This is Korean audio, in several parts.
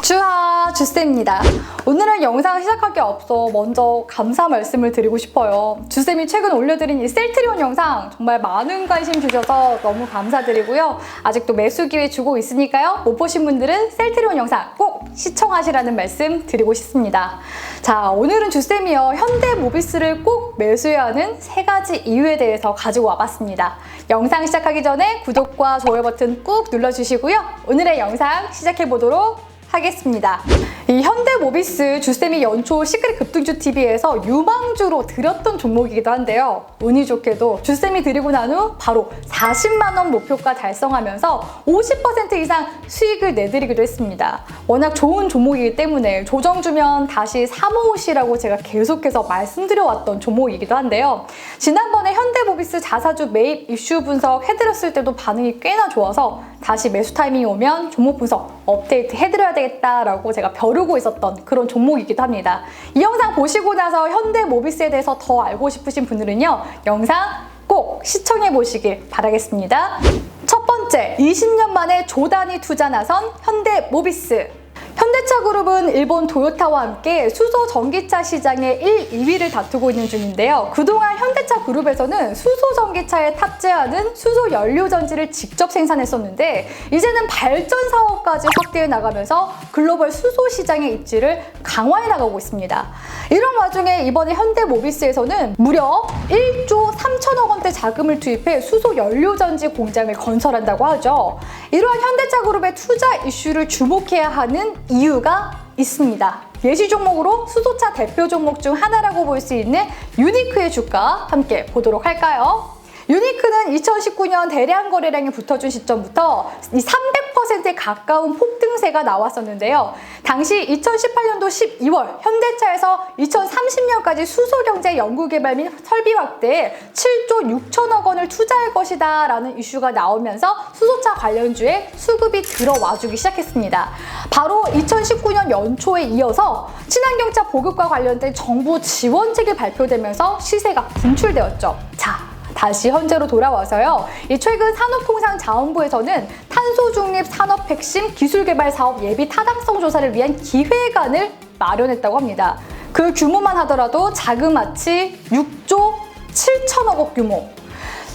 주하 주쌤입니다. 오늘은 영상 시작하기 앞서 먼저 감사 말씀을 드리고 싶어요. 주쌤이 최근 올려드린 이 셀트리온 영상 정말 많은 관심 주셔서 너무 감사드리고요. 아직도 매수 기회 주고 있으니까요. 못 보신 분들은 셀트리온 영상 꼭 시청하시라는 말씀 드리고 싶습니다. 자, 오늘은 주쌤이요. 현대모비스를 꼭 매수해야 하는 3가지 이유에 대해서 가지고 와봤습니다. 영상 시작하기 전에 구독과 좋아요 버튼 꾹 눌러주시고요. 오늘의 영상 시작해보도록 하겠습니다. 이 현대모비스 주쌤이 연초 시크릿 급등주 TV에서 유망주로 드렸던 종목이기도 한데요. 운이 좋게도 주쌤이 드리고 난 후 바로 40만 원 목표가 달성하면서 50% 이상 수익을 내드리기도 했습니다. 워낙 좋은 종목이기 때문에 조정 주면 다시 사모으시라고 제가 계속해서 말씀드려왔던 종목이기도 한데요. 지난번에 현대모비스 자사주 매입 이슈 분석 해드렸을 때도 반응이 꽤나 좋아서 다시 매수 타이밍이 오면 종목 분석 업데이트 해드려야 되겠다라고 제가 벼르고 있었던 그런 종목이기도 합니다. 이 영상 보시고 나서 현대모비스에 대해서 더 알고 싶으신 분들은요. 영상 꼭 시청해 보시길 바라겠습니다. 첫 번째, 20년 만에 조단위 투자 나선 현대모비스. 현대차 그룹은 일본 도요타와 함께 수소 전기차 시장의 1, 2위를 다투고 있는 중인데요. 그동안 현대차 그룹에서는 수소 전기차에 탑재하는 수소 연료 전지를 직접 생산했었는데 이제는 발전 사업까지 확대해 나가면서 글로벌 수소 시장의 입지를 강화해 나가고 있습니다. 이런 와중에 이번에 현대모비스에서는 무려 1조 3천억 원대 자금을 투입해 수소 연료 전지 공장을 건설한다고 하죠. 이러한 현대차 그룹의 투자 이슈를 주목해야 하는 이유가 있습니다. 예시 종목으로 수소차 대표 종목 중 하나라고 볼 수 있는 유니크의 주가 함께 보도록 할까요? 유니크는 2019년 대량 거래량이 붙어준 시점부터 이 300%에 가까운 폭등세가 나왔었는데요. 당시 2018년도 12월 현대차에서 2030년까지 수소경제 연구개발 및 설비 확대에 7조 6천억 원을 투자할 것이다 라는 이슈가 나오면서 수소차 관련주에 수급이 들어와주기 시작했습니다. 바로 2019년 연초에 이어서 친환경차 보급과 관련된 정부 지원책이 발표되면서 시세가 분출되었죠. 자, 다시 현재로 돌아와서요. 이 최근 산업통상자원부에서는 탄소 중립 산업 핵심 기술개발 사업 예비 타당성 조사를 위한 기획안을 마련했다고 합니다. 그 규모만 하더라도 자그마치 6조 7천억 원 규모.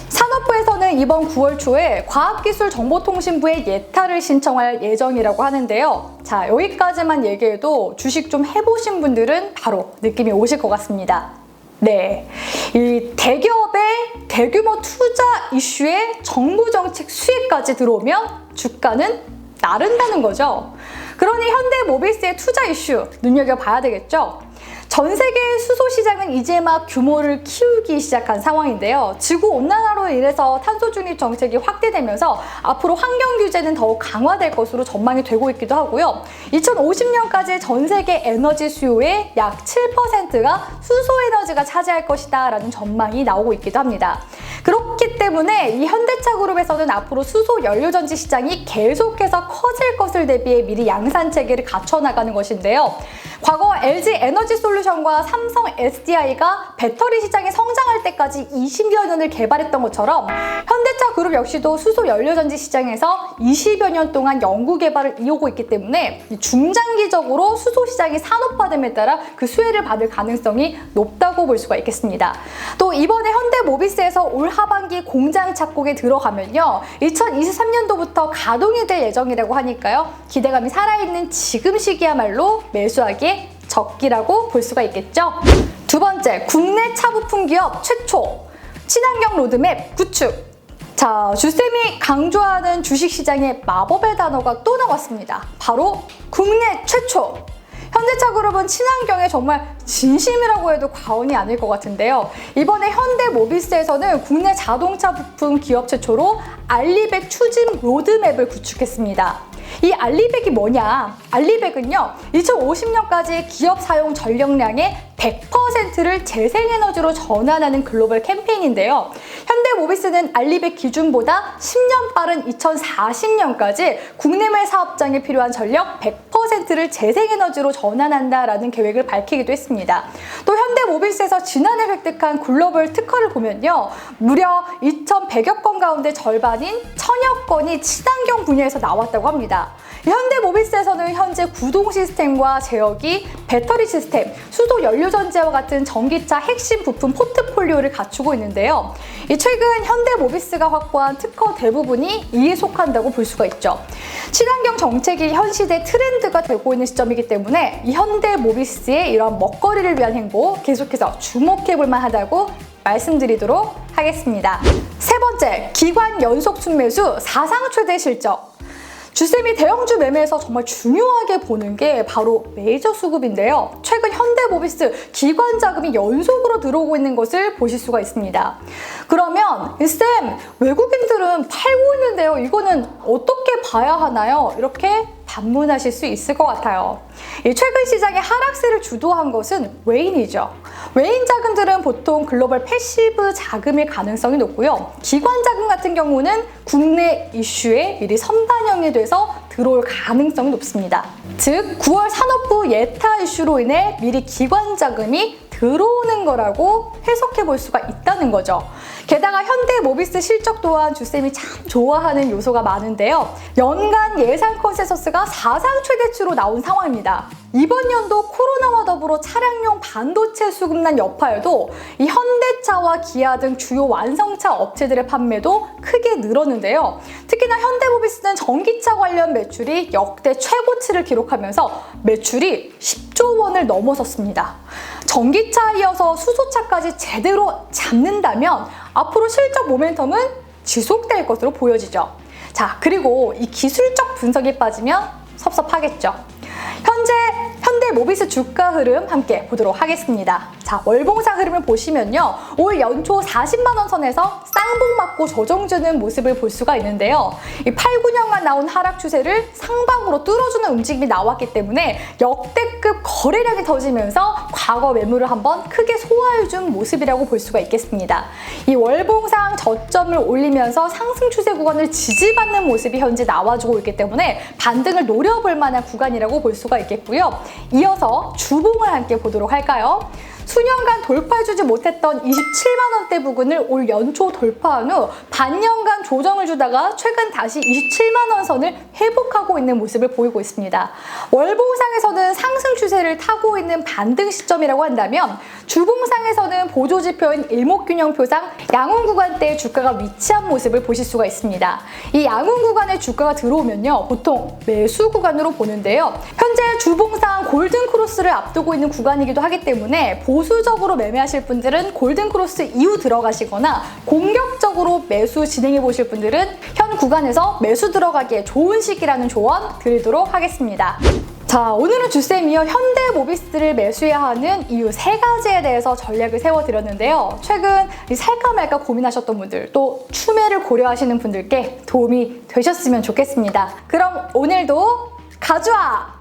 산업부에서는 이번 9월 초에 과학기술정보통신부에 예타를 신청할 예정이라고 하는데요. 자, 여기까지만 얘기해도 주식 좀 해보신 분들은 바로 느낌이 오실 것 같습니다. 네, 이 대기업의 대규모 투자 이슈에 정부 정책 수혜까지 들어오면 주가는 나른다는 거죠. 그러니 현대모비스의 투자 이슈 눈여겨봐야 되겠죠. 전 세계 수소 시장은 이제 막 규모를 키우기 시작한 상황인데요. 지구온난화로 인해서 탄소 중립 정책이 확대되면서 앞으로 환경 규제는 더욱 강화될 것으로 전망이 되고 있기도 하고요. 2050년까지 전 세계 에너지 수요의 약 7%가 수소 에너지가 차지할 것이다 라는 전망이 나오고 있기도 합니다. 그렇기 때문에 이 현대차 그룹에서는 앞으로 수소 연료전지 시장이 계속해서 커질 것을 대비해 미리 양산 체계를 갖춰나가는 것인데요. 과거 LG 에너지 솔루션과 삼성 SDI가 배터리 시장이 성장할 때까지 20여 년을 개발했던 것처럼 현대차 그룹 역시도 수소 연료전지 시장에서 20여 년 동안 연구 개발을 이어오고 있기 때문에 중장기적으로 수소 시장이 산업화됨에 따라 그 수혜를 받을 가능성이 높다고 볼 수가 있겠습니다. 또 이번에 현대모비스에서 올 하반기 공장 착공에 들어가면요. 2023년도부터 가동이 될 예정이라고 하니까요. 기대감이 살아있는 지금 시기야말로 매수하기에 적기라고 볼 수가 있겠죠. 두 번째, 국내 차 부품 기업 최초 친환경 로드맵 구축. 자, 주쌤이 강조하는 주식시장의 마법의 단어가 또 나왔습니다. 바로 국내 최초. 현대차 그룹은 친환경에 정말 진심이라고 해도 과언이 아닐 것 같은데요. 이번에 현대모비스에서는 국내 자동차 부품 기업 최초로 알리백 추진 로드맵을 구축했습니다. 이 알리백이 뭐냐? 알리백은요, 2050년까지 기업 사용 전력량의 100%를 재생에너지로 전환하는 글로벌 캠페인인데요. 현대모비스는 알리백 기준보다 10년 빠른 2040년까지 국내외 사업장에 필요한 전력 10%를 재생에너지로 전환한다라는 계획을 밝히기도 했습니다. 또 현대모비스에서 지난해 획득한 글로벌 특허를 보면요. 무려 2,100여 건 가운데 절반인 1,000여 건이 친환경 분야에서 나왔다고 합니다. 현대모비스에서는 현재 구동 시스템과 제어기, 배터리 시스템, 수소 연료전지와 같은 전기차 핵심 부품 포트폴리오를 갖추고 있는데요. 최근 현대모비스가 확보한 특허 대부분이 이에 속한다고 볼 수가 있죠. 친환경 정책이 현 시대 트렌드가 되고 있는 시점이기 때문에 이 현대모비스의 이런 먹거리를 위한 행보 계속해서 주목해볼 만하다고 말씀드리도록 하겠습니다. 세 번째, 기관 연속 순매수 사상 최대 실적. 주쌤이 대형주 매매에서 정말 중요하게 보는 게 바로 메이저 수급인데요. 최근 현대모비스 기관 자금이 연속으로 들어오고 있는 것을 보실 수가 있습니다. 그러면 쌤, 외국인들은 팔고 있는데요. 이거는 어떻게 봐야 하나요? 이렇게 반문하실 수 있을 것 같아요. 최근 시장의 하락세를 주도한 것은 외인이죠. 외인 자금들은 보통 글로벌 패시브 자금일 가능성이 높고요. 기관 자금 같은 경우는 국내 이슈에 미리 선반영이 돼서 들어올 가능성이 높습니다. 즉 9월 산업부 예타 이슈로 인해 미리 기관 자금이 들어오는 거라고 해석해 볼 수가 있다는 거죠. 게다가 현대모비스 실적 또한 주쌤이 참 좋아하는 요소가 많은데요. 연간 예상 컨센서스가 사상 최대치로 나온 상황입니다. 이번 연도 코로나와 더불어 차량용 반도체 수급난 여파에도 이 현대차와 기아 등 주요 완성차 업체들의 판매도 크게 늘었는데요. 특히나 현대모비스는 전기차 관련 매출이 역대 최고치를 기록하면서 매출이 10조 원을 넘어섰습니다. 전기차에 이어서 수소차까지 제대로 잡는다면 앞으로 실적 모멘텀은 지속될 것으로 보여지죠. 자, 그리고 이 기술적 분석이 빠지면 섭섭하겠죠. 현재 현대모비스 주가 흐름 함께 보도록 하겠습니다. 자, 월봉상 흐름을 보시면요. 올 연초 40만 원 선에서 쌍봉 맞고 조정주는 모습을 볼 수가 있는데요. 이 8, 9년간 나온 하락 추세를 상방으로 뚫어주는 움직임이 나왔기 때문에 역대급 거래량이 터지면서 과거 매물을 한번 크게 소화해준 모습이라고 볼 수가 있겠습니다. 이 월봉상 저점을 올리면서 상승 추세 구간을 지지받는 모습이 현재 나와주고 있기 때문에 반등을 노려볼 만한 구간이라고 볼 수가 있겠고요. 이어서 주봉을 함께 보도록 할까요? 수년간 돌파해주지 못했던 27만 원대 부근을 올 연초 돌파한 후 반년간 조정을 주다가 최근 다시 27만 원 선을 회복하고 있는 모습을 보이고 있습니다. 월봉상에서는 상승 추세를 타고 있는 반등 시점이라고 한다면 주봉상에서는 보조지표인 일목균형표상 양ун 구간대의 주가가 위치한 모습을 보실 수가 있습니다. 이 양운 구간에 주가가 들어오면요. 보통 매수 구간으로 보는데요. 현재 주봉상 골든크로스를 앞두고 있는 구간이기도 하기 때문에 보수적으로 매매하실 분들은 골든크로스 이후 들어가시거나 공격적으로 매수 진행해 보실 분들은 현 구간에서 매수 들어가기에 좋은 시기라는 조언 드리도록 하겠습니다. 자, 오늘은 주쌤이요 현대모비스를 매수해야 하는 이유 3가지에 대해서 전략을 세워드렸는데요. 최근 살까 말까 고민하셨던 분들, 또 추매를 고려하시는 분들께 도움이 되셨으면 좋겠습니다. 그럼 오늘도 가져와!